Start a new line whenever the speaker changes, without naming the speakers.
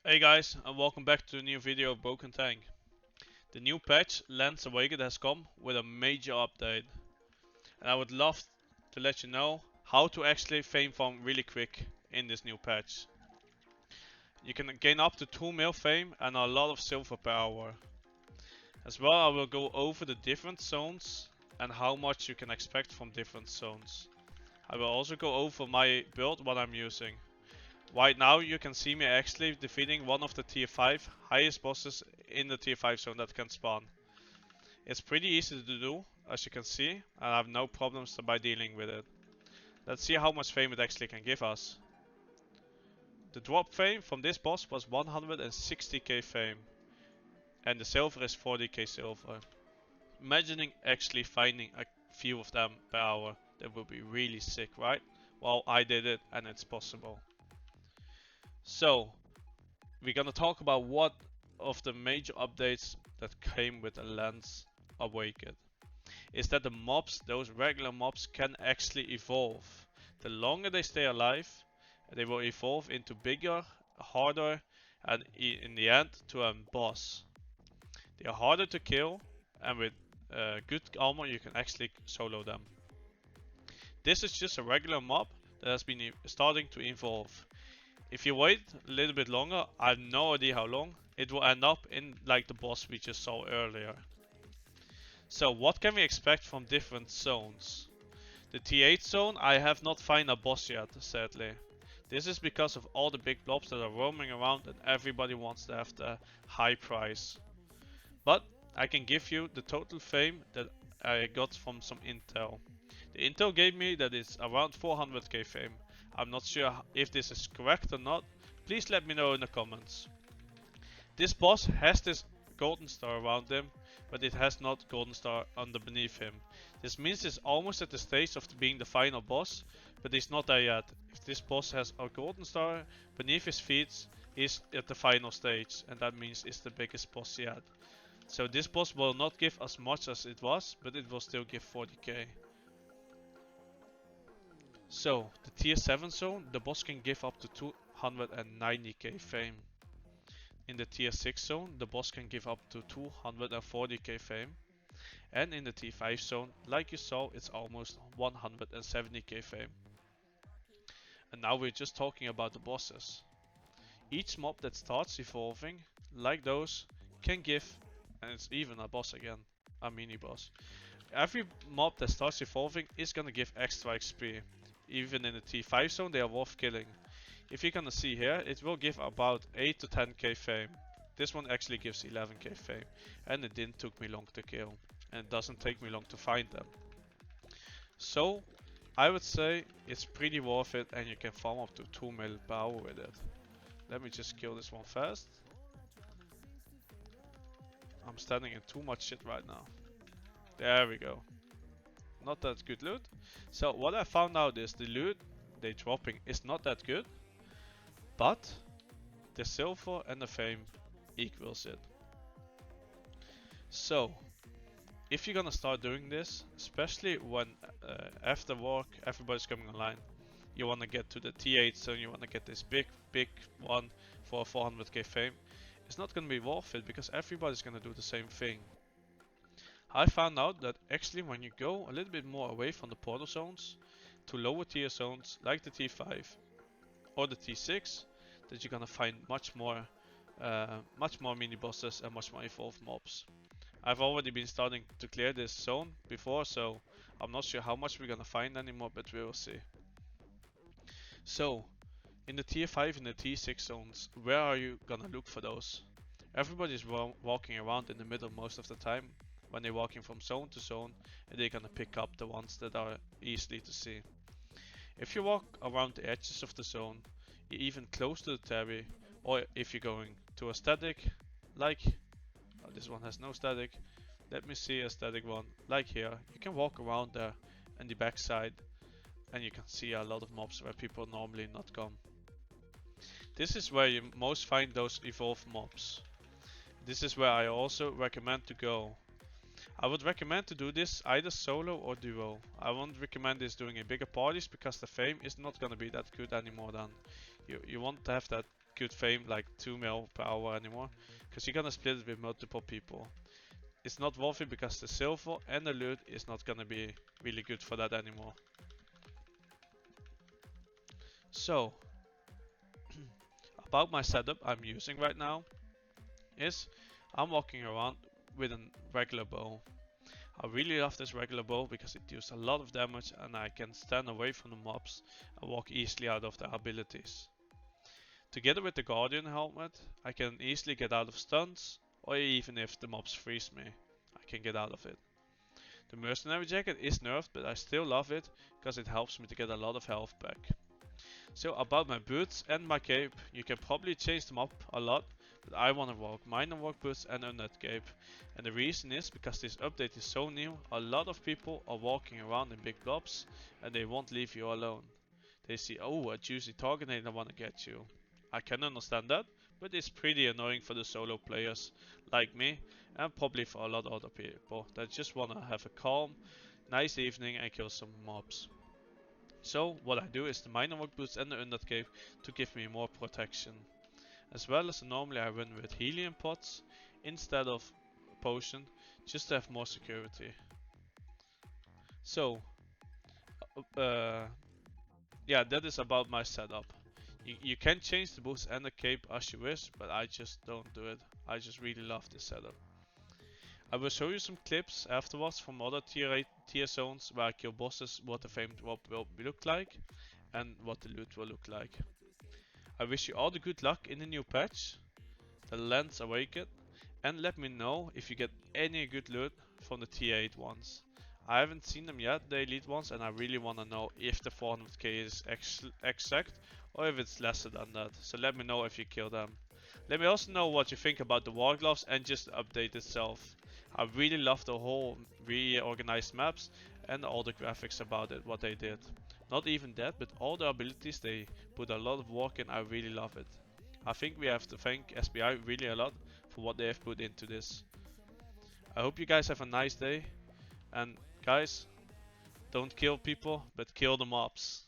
Hey guys, and welcome back to a new video of Broken Tank. The new patch, Lands Awakened, has come with a major update, and I would love to let you know how to actually fame farm really quick in this new patch. You can gain up to 2 mil fame and a lot of silver per hour. As well, I will go over the different zones and how much you can expect from different zones. I will also go over my build, what I'm using. Right now you can see me actually defeating one of the tier 5 highest bosses in the tier 5 zone that can spawn. It's pretty easy to do, as you can see, and I have no problems by dealing with it. Let's see how much fame it actually can give us. The drop fame from this boss was 160k fame, and the silver is 40k silver. Imagining actually finding a few of them per hour, that would be really sick, right? Well, I did it and it's possible. So, we're gonna talk about what of the major updates that came with the Lands Awakened. Is that the mobs, those regular mobs, can actually evolve. The longer they stay alive, they will evolve into bigger, harder, and in the end to a boss. They are harder to kill, and with good armor you can actually solo them. This is just a regular mob that has been starting to evolve. If you wait a little bit longer, I have no idea how long, it will end up in like the boss we just saw earlier. So what can we expect from different zones? The T8 zone, I have not found a boss yet, sadly. This is because of all the big blobs that are roaming around and everybody wants to have the high price. But I can give you the total fame that I got from some intel. The intel gave me that it's around 400k fame. I'm not sure if this is correct or not. Please let me know in the comments. This boss has this golden star around him, but it has not golden star underneath him. This means it's almost at the stage of being the final boss, but he's not there yet. If this boss has a golden star beneath his feet, he's at the final stage, and that means it's the biggest boss yet. So this boss will not give as much as it was, but it will still give 40k. So, the tier 7 zone, the boss can give up to 290k fame. In the tier 6 zone, the boss can give up to 240k fame. And in the tier 5 zone, like you saw, it's almost 170k fame. And now we're just talking about the bosses. Each mob that starts evolving, like those, can give, and it's even a boss again, a mini boss. Every mob that starts evolving is gonna give extra XP. Even in the T5 zone, they are worth killing. If you're gonna see here, it will give about 8 to 10k fame. This one actually gives 11k fame, and it didn't took me long to kill, and it doesn't take me long to find them. So, I would say it's pretty worth it, and you can farm up to 2 mil per hour with it. Let me just kill this one fast. I'm standing in too much shit right now. There we go. Not that good loot. So what I found out is the loot they dropping is not that good, but the silver and the fame equals it. So if you're gonna start doing this, especially when after work everybody's coming online, you wanna get to the T8, so you wanna get this big one for 400k fame. It's not gonna be worth it because everybody's gonna do the same thing. I found out that actually when you go a little bit more away from the portal zones to lower tier zones like the T5 or the T6, that you're gonna find much more mini bosses and much more evolved mobs. I've already been starting to clear this zone before, so I'm not sure how much we're gonna find anymore, but we will see. So in the tier 5 and the T6 zones, where are you gonna look for those? Everybody's walking around in the middle most of the time when they're walking from zone to zone, and they're gonna pick up the ones that are easily to see. If you walk around the edges of the zone, you're even close to the Terry, or if you're going to a static, like this one has no static, let me see a static one, like here, you can walk around there and the backside, and you can see a lot of mobs where people normally not come. This is where you most find those evolved mobs. This is where I also recommend to go. I would recommend to do this either solo or duo. I won't recommend this doing in bigger parties because the fame is not gonna be that good anymore then. You want to have that good fame like 2 mil per hour anymore, because you're gonna split it with multiple people. It's not worth it because the silver and the loot is not gonna be really good for that anymore. So, about my setup I'm using right now is I'm walking around with a regular bow. I really love this regular bow because it deals a lot of damage and I can stand away from the mobs and walk easily out of their abilities. Together with the Guardian helmet, I can easily get out of stuns, or even if the mobs freeze me, I can get out of it. The Mercenary Jacket is nerfed, but I still love it because it helps me to get a lot of health back. So about my boots and my cape, you can probably change them up a lot, but I wanna rock Miner Walk boots and Undead cape. And the reason is because this update is so new, a lot of people are walking around in big blobs and they won't leave you alone. They see, oh, a juicy target and they wanna get you. I can understand that, but it's pretty annoying for the solo players like me and probably for a lot of other people that just wanna have a calm, nice evening and kill some mobs. So what I do is the Miner Walk boots and the Undead cape to give me more protection. As well as normally I run with helium pots instead of potion, just to have more security. So yeah, that is about my setup. You can change the boots and the cape as you wish, but I just don't do it. I just really love this setup. I will show you some clips afterwards from other tier 8 tier zones where I kill bosses, what the famed drop will look like and what the loot will look like. I wish you all the good luck in the new patch, the Lands Awakened, and let me know if you get any good loot from the tier 8 ones. I haven't seen them yet, the elite ones, and I really wanna know if the 400k is exact or if it's lesser than that. So let me know if you kill them. Let me also know what you think about the War Gloves and just the update itself. I really love the whole reorganized maps and all the graphics about it, what they did. Not even that, but all the abilities, they put a lot of work in. I really love it. I think we have to thank SBI really a lot for what they have put into this. I hope you guys have a nice day, and guys, don't kill people, but kill the mobs.